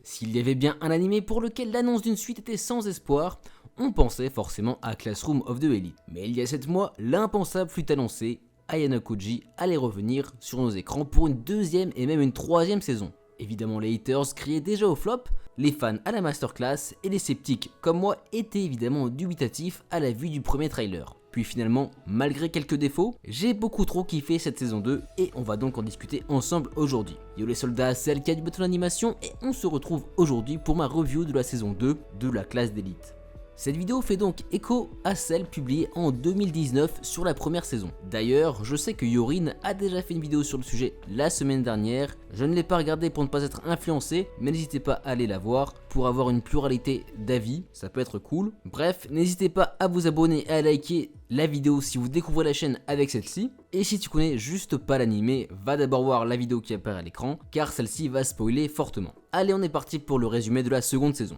S'il y avait bien un animé pour lequel l'annonce d'une suite était sans espoir, on pensait forcément à Classroom of the Elite. Mais il y a 7 mois, l'impensable fut annoncé, Ayano Koji allait revenir sur nos écrans pour une deuxième et même une troisième saison. Évidemment les haters criaient déjà au flop, les fans à la masterclass et les sceptiques comme moi étaient évidemment dubitatifs à la vue du premier trailer. Puis finalement, malgré quelques défauts, j'ai beaucoup trop kiffé cette saison 2 et on va donc en discuter ensemble aujourd'hui. Yo les soldats, c'est Alka du bâton d'animation et on se retrouve aujourd'hui pour ma review de la saison 2 de la classe d'élite. Cette vidéo fait donc écho à celle publiée en 2019 sur la première saison. D'ailleurs, je sais que Yorin a déjà fait une vidéo sur le sujet la semaine dernière. Je ne l'ai pas regardée pour ne pas être influencé, mais n'hésitez pas à aller la voir pour avoir une pluralité d'avis, ça peut être cool. Bref, n'hésitez pas à vous abonner et à liker la vidéo si vous découvrez la chaîne avec celle-ci. Et si tu connais juste pas l'animé, va d'abord voir la vidéo qui apparaît à l'écran, car celle-ci va spoiler fortement. Allez, on est parti pour le résumé de la seconde saison.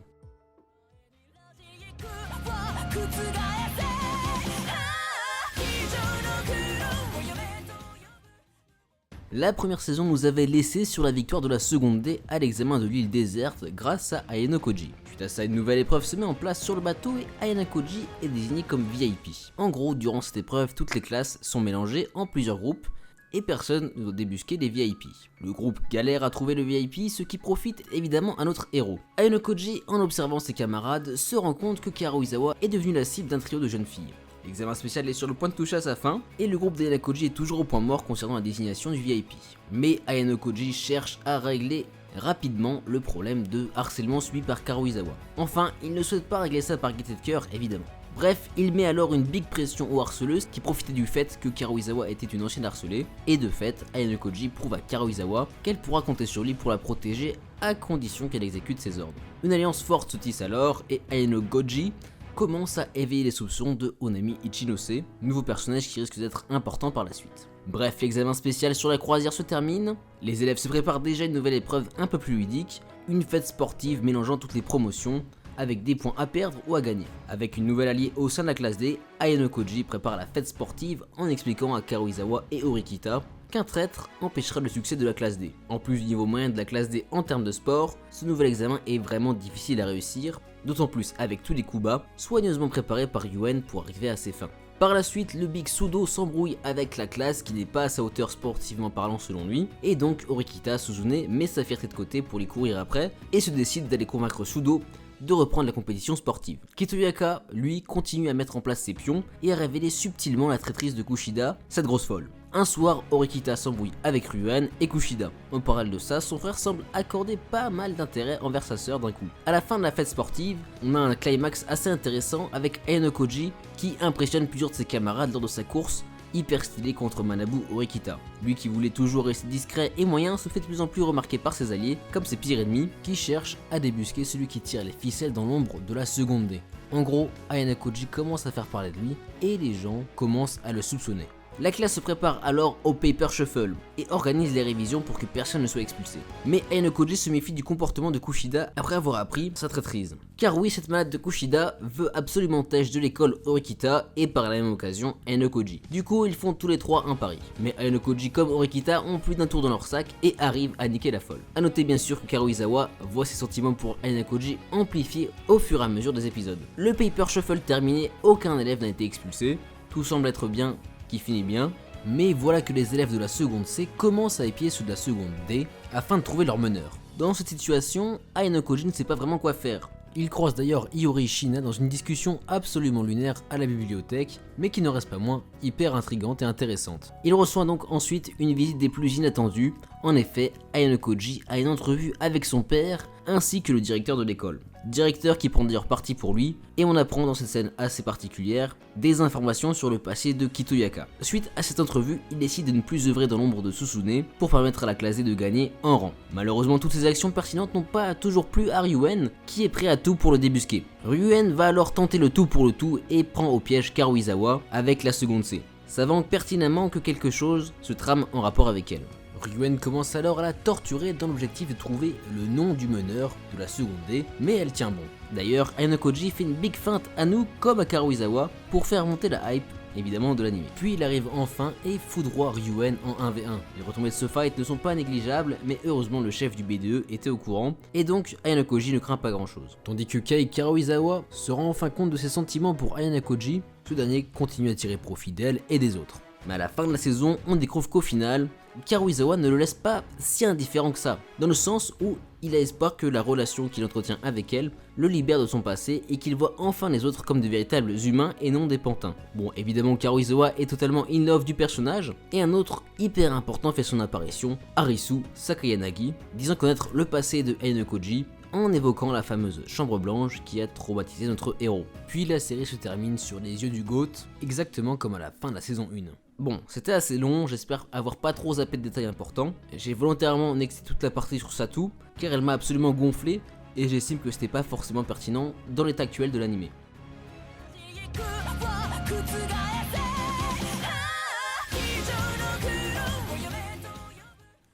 La première saison nous avait laissé sur la victoire de la seconde D à l'examen de l'île déserte grâce à Ayano Koji. Suite à ça, une nouvelle épreuve se met en place sur le bateau et Ayano Koji est désigné comme VIP. En gros, durant cette épreuve, toutes les classes sont mélangées en plusieurs groupes et personne ne doit débusquer les VIP. Le groupe galère à trouver le VIP, ce qui profite évidemment à notre héros. Ayano Koji, en observant ses camarades, se rend compte que Karuizawa est devenu la cible d'un trio de jeunes filles. L'examen spécial est sur le point de toucher à sa fin, et le groupe d'Ayano Koji est toujours au point mort concernant la désignation du VIP. Mais Ayano Koji cherche à régler rapidement le problème de harcèlement subi par Karuizawa. Enfin, il ne souhaite pas régler ça par gaieté de cœur, évidemment. Bref, il met alors une big pression aux harceleuses qui profitaient du fait que Karuizawa était une ancienne harcelée, et de fait, Ayano Koji prouve à Karuizawa qu'elle pourra compter sur lui pour la protéger à condition qu'elle exécute ses ordres. Une alliance forte se tisse alors, et Ayano Koji commence à éveiller les soupçons de Onami Ichinose, nouveau personnage qui risque d'être important par la suite. Bref, l'examen spécial sur la croisière se termine, les élèves se préparent déjà à une nouvelle épreuve un peu plus ludique, une fête sportive mélangeant toutes les promotions, avec des points à perdre ou à gagner. Avec une nouvelle alliée au sein de la classe D, Ayano Koji prépare la fête sportive en expliquant à Karuizawa et Orikita qu'un traître empêchera le succès de la classe D. En plus du niveau moyen de la classe D en termes de sport, ce nouvel examen est vraiment difficile à réussir, d'autant plus avec tous les coups bas, soigneusement préparés par Yuen pour arriver à ses fins. Par la suite, le Big Sudo s'embrouille avec la classe qui n'est pas à sa hauteur sportivement parlant selon lui, et donc Orikita Suzune met sa fierté de côté pour lui courir après, et se décide d'aller convaincre Sudo de reprendre la compétition sportive. Kitoyaka, lui, continue à mettre en place ses pions et à révéler subtilement la traîtrise de Kushida, cette grosse folle. Un soir, Orikita s'embrouille avec Ryuan et Kushida. En parallèle de ça, son frère semble accorder pas mal d'intérêt envers sa sœur d'un coup. À la fin de la fête sportive, on a un climax assez intéressant avec Ayano Koji qui impressionne plusieurs de ses camarades lors de sa course hyper stylé contre Manabu Orikita. Lui qui voulait toujours rester discret et moyen se fait de plus en plus remarquer par ses alliés, comme ses pires ennemis, qui cherchent à débusquer celui qui tire les ficelles dans l'ombre de la seconde D. En gros, Ayano Koji commence à faire parler de lui, et les gens commencent à le soupçonner. La classe se prépare alors au Paper Shuffle et organise les révisions pour que personne ne soit expulsé. Mais Ayano Koji se méfie du comportement de Kushida après avoir appris sa traîtrise. Car oui, cette malade de Kushida veut absolument têche de l'école Orikita et par la même occasion Ayano Koji. Du coup, ils font tous les trois un pari. Mais Ayano Koji comme Orikita ont plus d'un tour dans leur sac et arrivent à niquer la folle. A noter bien sûr que Karuizawa voit ses sentiments pour Ayano Koji amplifiés au fur et à mesure des épisodes. Le Paper Shuffle terminé, aucun élève n'a été expulsé. Tout semble être bien qui finit bien, mais voilà que les élèves de la seconde C commencent à épier ceux de la seconde D afin de trouver leur meneur. Dans cette situation, Ayano Koji ne sait pas vraiment quoi faire. Il croise d'ailleurs Iori Shina dans une discussion absolument lunaire à la bibliothèque, mais qui ne reste pas moins hyper intrigante et intéressante. Il reçoit donc ensuite une visite des plus inattendues. En effet, Ayano Koji a une entrevue avec son père ainsi que le directeur de l'école. Directeur qui prend d'ailleurs parti pour lui, et on apprend dans cette scène assez particulière des informations sur le passé de Kitoyaka. Suite à cette entrevue, il décide de ne plus œuvrer dans l'ombre de Susune pour permettre à la classe D de gagner en rang. Malheureusement, toutes ces actions pertinentes n'ont pas toujours plu à Ryuen, qui est prêt à tout pour le débusquer. Ryuen va alors tenter le tout pour le tout et prend au piège Karuizawa avec la seconde C, savant pertinemment que quelque chose se trame en rapport avec elle. Ryuen commence alors à la torturer dans l'objectif de trouver le nom du meneur de la seconde D, mais elle tient bon. D'ailleurs, Ayano Koji fait une big feinte à nous comme à Karuizawa pour faire monter la hype évidemment de l'anime. Puis il arrive enfin et foudroie Ryuen en 1v1. Les retombées de ce fight ne sont pas négligeables, mais heureusement le chef du BDE était au courant, et donc Ayano Koji ne craint pas grand chose. Tandis que Kei Karuizawa se rend enfin compte de ses sentiments pour Ayano Koji, ce dernier continue à tirer profit d'elle et des autres. Mais à la fin de la saison, on découvre qu'au final, Karuizawa ne le laisse pas si indifférent que ça, dans le sens où il a espoir que la relation qu'il entretient avec elle le libère de son passé et qu'il voit enfin les autres comme de véritables humains et non des pantins. Bon, évidemment Karuizawa est totalement in love du personnage, et un autre hyper important fait son apparition, Harisu Sakayanagi, disant connaître le passé de Ayano Koji, en évoquant la fameuse chambre blanche qui a traumatisé notre héros. Puis la série se termine sur les yeux du GOAT, exactement comme à la fin de la saison 1. Bon, c'était assez long, j'espère avoir pas trop zappé de détails importants. J'ai volontairement nexté toute la partie sur Satu, car elle m'a absolument gonflé, et j'estime que c'était pas forcément pertinent dans l'état actuel de l'anime.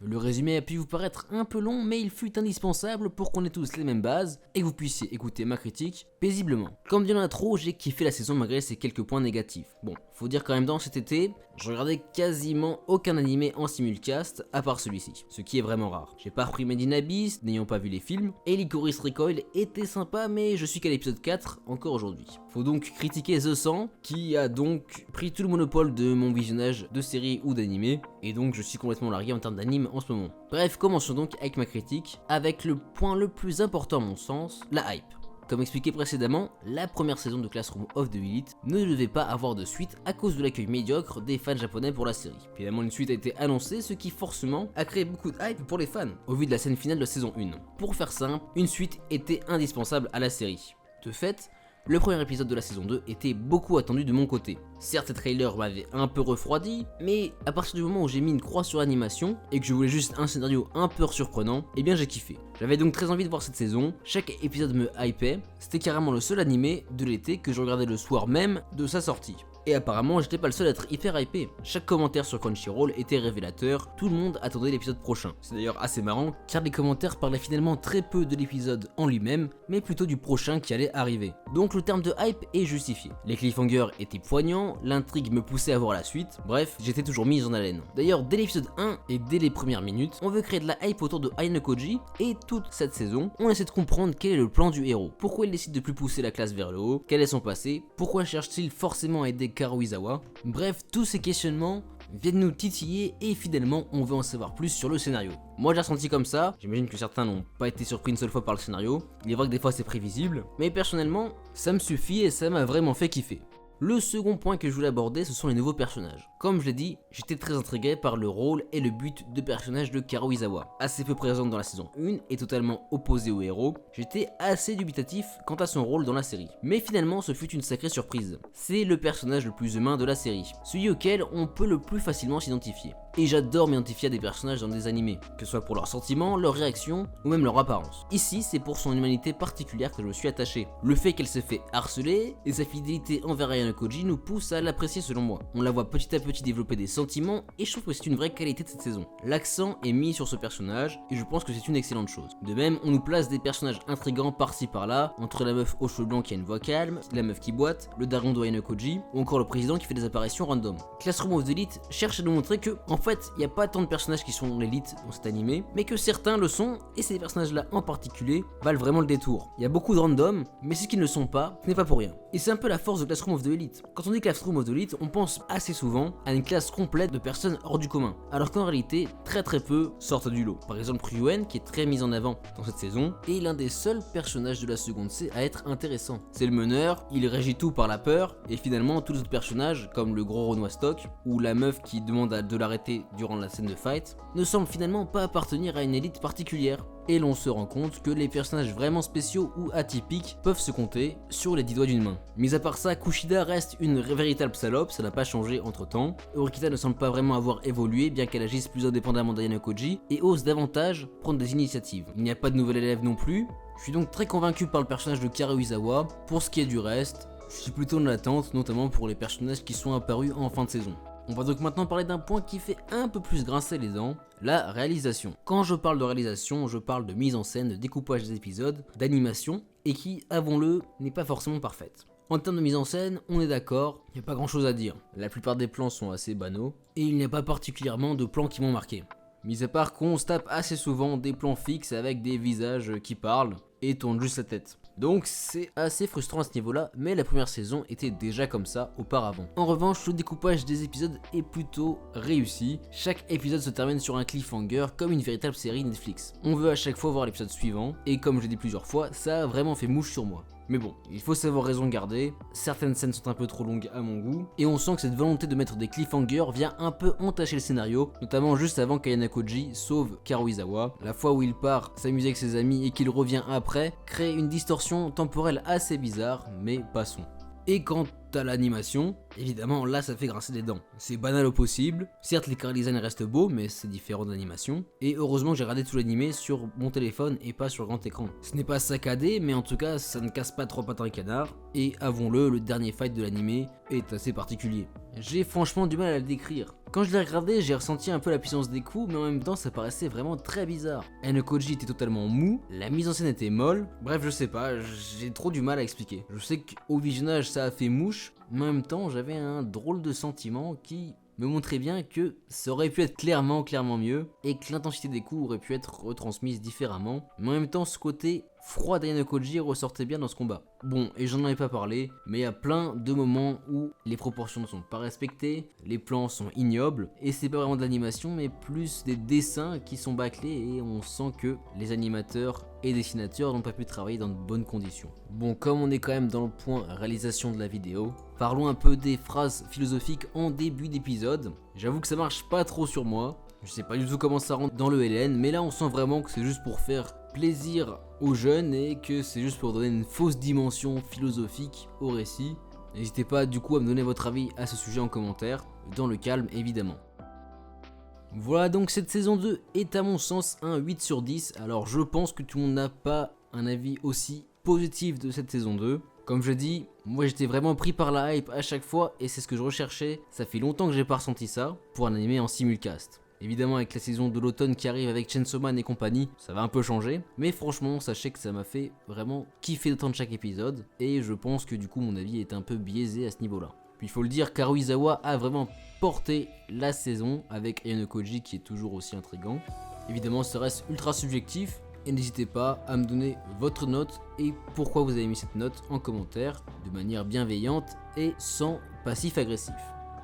Le résumé a pu vous paraître un peu long, mais il fut indispensable pour qu'on ait tous les mêmes bases et que vous puissiez écouter ma critique paisiblement. Comme dit dans l'intro, j'ai kiffé la saison malgré ses quelques points négatifs. Bon, faut dire quand même dans cet été, je regardais quasiment aucun animé en simulcast à part celui-ci, ce qui est vraiment rare. J'ai pas repris Made in Abyss, n'ayant pas vu les films, et Licorice Recoil était sympa, mais je suis qu'à l'épisode 4 encore aujourd'hui. Faut donc critiquer The 100, qui a donc pris tout le monopole de mon visionnage de séries ou d'animés, et donc je suis complètement largué en termes d'anime en ce moment. Bref, commençons donc avec ma critique, avec le point le plus important à mon sens, la hype. Comme expliqué précédemment, la première saison de Classroom of the Elite ne devait pas avoir de suite à cause de l'accueil médiocre des fans japonais pour la série. Finalement, une suite a été annoncée, ce qui forcément a créé beaucoup de hype pour les fans, au vu de la scène finale de la saison 1. Pour faire simple, une suite était indispensable à la série. De fait, le premier épisode de la saison 2 était beaucoup attendu de mon côté. Certes, ces trailers m'avaient un peu refroidi, mais à partir du moment où j'ai mis une croix sur l'animation et que je voulais juste un scénario un peu surprenant, eh bien j'ai kiffé. J'avais donc très envie de voir cette saison, chaque épisode me hypait, c'était carrément le seul animé de l'été que je regardais le soir même de sa sortie. Et apparemment, j'étais pas le seul à être hyper hypé. Chaque commentaire sur Crunchyroll était révélateur, tout le monde attendait l'épisode prochain. C'est d'ailleurs assez marrant, car les commentaires parlaient finalement très peu de l'épisode en lui-même, mais plutôt du prochain qui allait arriver. Donc le terme de hype est justifié. Les cliffhangers étaient poignants, l'intrigue me poussait à voir la suite, bref, j'étais toujours mis en haleine. D'ailleurs, dès l'épisode 1 et dès les premières minutes, on veut créer de la hype autour de Ayano Koji, et toute cette saison, on essaie de comprendre quel est le plan du héros. Pourquoi il décide de plus pousser la classe vers le haut, quel est son passé, pourquoi cherche-t-il forcément à aider Karuizawa. Bref, tous ces questionnements viennent nous titiller et fidèlement on veut en savoir plus sur le scénario. Moi j'ai ressenti comme ça, j'imagine que certains n'ont pas été surpris une seule fois par le scénario, il est vrai que des fois c'est prévisible, mais personnellement ça me suffit et ça m'a vraiment fait kiffer. Le second point que je voulais aborder, ce sont les nouveaux personnages. Comme je l'ai dit, j'étais très intrigué par le rôle et le but de personnage de Karuizawa. Assez peu présente dans la saison 1 et totalement opposé au héros, j'étais assez dubitatif quant à son rôle dans la série. Mais finalement, ce fut une sacrée surprise. C'est le personnage le plus humain de la série, celui auquel on peut le plus facilement s'identifier. Et j'adore m'identifier à des personnages dans des animés, que ce soit pour leurs sentiments, leurs réactions ou même leur apparence. Ici, c'est pour son humanité particulière que je me suis attaché. Le fait qu'elle s'est fait harceler et sa fidélité envers Ayano Koji nous pousse à l'apprécier selon moi. On la voit petit à petit développer des sentiments et je trouve que c'est une vraie qualité de cette saison. L'accent est mis sur ce personnage et je pense que c'est une excellente chose. De même, on nous place des personnages intrigants par-ci par-là, entre la meuf aux cheveux blancs qui a une voix calme, la meuf qui boite, le daron de Ayano Koji ou encore le président qui fait des apparitions random. Classroom of the Elite cherche à nous montrer que, en fait, il n'y a pas tant de personnages qui sont l'élite dans cet animé, mais que certains le sont, et ces personnages-là en particulier valent vraiment le détour. Il y a beaucoup de random, mais ceux qui ne le sont pas, ce n'est pas pour rien. Et c'est un peu la force de Classroom of the Elite. Quand on dit Classroom of the Elite, on pense assez souvent à une classe complète de personnes hors du commun, alors qu'en réalité, très peu sortent du lot. Par exemple, Ryuen, qui est très mis en avant dans cette saison, est l'un des seuls personnages de la seconde C à être intéressant. C'est le meneur, il régit tout par la peur, et finalement, tous les autres personnages, comme le gros Renoir Stock, ou la meuf qui demande de l'arrêter durant la scène de fight, ne semblent finalement pas appartenir à une élite particulière. Et l'on se rend compte que les personnages vraiment spéciaux ou atypiques peuvent se compter sur les 10 doigts d'une main. Mis à part ça, Kushida reste une véritable salope, ça n'a pas changé entre temps. Eurikita ne semble pas vraiment avoir évolué, bien qu'elle agisse plus indépendamment d'Ayano Koji, et ose davantage prendre des initiatives. Il n'y a pas de nouvel élève non plus, je suis donc très convaincu par le personnage de Karuizawa. Pour ce qui est du reste, je suis plutôt dans l'attente, notamment pour les personnages qui sont apparus en fin de saison. On va donc maintenant parler d'un point qui fait un peu plus grincer les dents, la réalisation. Quand je parle de réalisation, je parle de mise en scène, de découpage des épisodes, d'animation, et qui, avouons-le, n'est pas forcément parfaite. En termes de mise en scène, on est d'accord, il n'y a pas grand chose à dire. La plupart des plans sont assez banaux, et il n'y a pas particulièrement de plans qui m'ont marqué. Mis à part qu'on se tape assez souvent des plans fixes avec des visages qui parlent et tournent juste la tête. Donc c'est assez frustrant à ce niveau-là, mais la première saison était déjà comme ça auparavant. En revanche, le découpage des épisodes est plutôt réussi. Chaque épisode se termine sur un cliffhanger comme une véritable série Netflix. On veut à chaque fois voir l'épisode suivant, et comme j'ai dit plusieurs fois, ça a vraiment fait mouche sur moi. Mais bon, il faut savoir raison garder, certaines scènes sont un peu trop longues à mon goût, et on sent que cette volonté de mettre des cliffhangers vient un peu entacher le scénario, notamment juste avant qu'Ayana Koji sauve Karuizawa. La fois où il part s'amuser avec ses amis et qu'il revient après, crée une distorsion temporelle assez bizarre, mais passons. Et quant à l'animation, évidemment là ça fait grincer des dents. C'est banal au possible, certes les car design restent beaux mais c'est différent de l'animation. Et heureusement que j'ai regardé tout l'animé sur mon téléphone et pas sur grand écran. Ce n'est pas saccadé mais en tout cas ça ne casse pas trois pattes à un canard. Et avouons-le, le dernier fight de l'animé est assez particulier. J'ai franchement du mal à le décrire. Quand je l'ai regardé, j'ai ressenti un peu la puissance des coups, mais en même temps ça paraissait vraiment très bizarre. Ayano Koji était totalement mou, la mise en scène était molle, bref je sais pas, j'ai trop du mal à expliquer. Je sais qu'au visionnage ça a fait mouche, mais en même temps j'avais un drôle de sentiment qui me montrait bien que ça aurait pu être clairement mieux, et que l'intensité des coups aurait pu être retransmise différemment, mais en même temps ce côté froid d'Ayano Koji ressortait bien dans ce combat. Bon, et j'en avais pas parlé, mais il y a plein de moments où les proportions ne sont pas respectées, les plans sont ignobles, et c'est pas vraiment de l'animation, mais plus des dessins qui sont bâclés, et on sent que les animateurs et dessinateurs n'ont pas pu travailler dans de bonnes conditions. Bon, comme on est quand même dans le point réalisation de la vidéo, parlons un peu des phrases philosophiques en début d'épisode. J'avoue que ça marche pas trop sur moi, je sais pas du tout comment ça rentre dans le LN, mais là on sent vraiment que c'est juste pour faire plaisir aux jeunes et que c'est juste pour donner une fausse dimension philosophique au récit. N'hésitez pas du coup à me donner votre avis à ce sujet en commentaire, dans le calme évidemment. Voilà donc cette saison 2 est à mon sens un 8 sur 10, alors je pense que tout le monde n'a pas un avis aussi positif de cette saison 2. Comme je dis, moi j'étais vraiment pris par la hype à chaque fois et c'est ce que je recherchais, ça fait longtemps que j'ai pas ressenti ça pour un animé en simulcast. Évidemment avec la saison de l'automne qui arrive avec Chainsaw Man et compagnie, ça va un peu changer, mais franchement sachez que ça m'a fait vraiment kiffer d'autant de chaque épisode, et je pense que du coup mon avis est un peu biaisé à ce niveau là. Puis il faut le dire, Karuizawa a vraiment porté la saison avec Ayano Koji qui est toujours aussi intriguant. Évidemment ça reste ultra subjectif, et n'hésitez pas à me donner votre note et pourquoi vous avez mis cette note en commentaire, de manière bienveillante et sans passif agressif.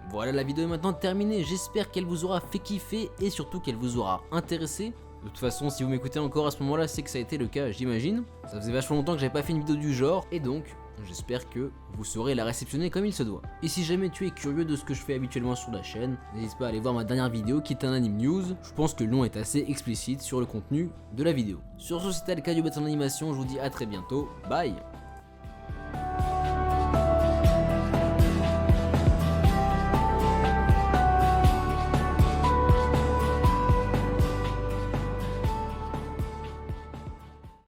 Voilà, la vidéo est maintenant terminée, j'espère qu'elle vous aura fait kiffer et surtout qu'elle vous aura intéressé. De toute façon, si vous m'écoutez encore à ce moment-là, c'est que ça a été le cas, j'imagine. Ça faisait vachement longtemps que j'avais pas fait une vidéo du genre, et donc j'espère que vous saurez la réceptionner comme il se doit. Et si jamais tu es curieux de ce que je fais habituellement sur la chaîne, n'hésite pas à aller voir ma dernière vidéo qui est un anime news. Je pense que le nom est assez explicite sur le contenu de la vidéo. Sur ce, c'était le cas du bâton d'animation, je vous dis à très bientôt, bye.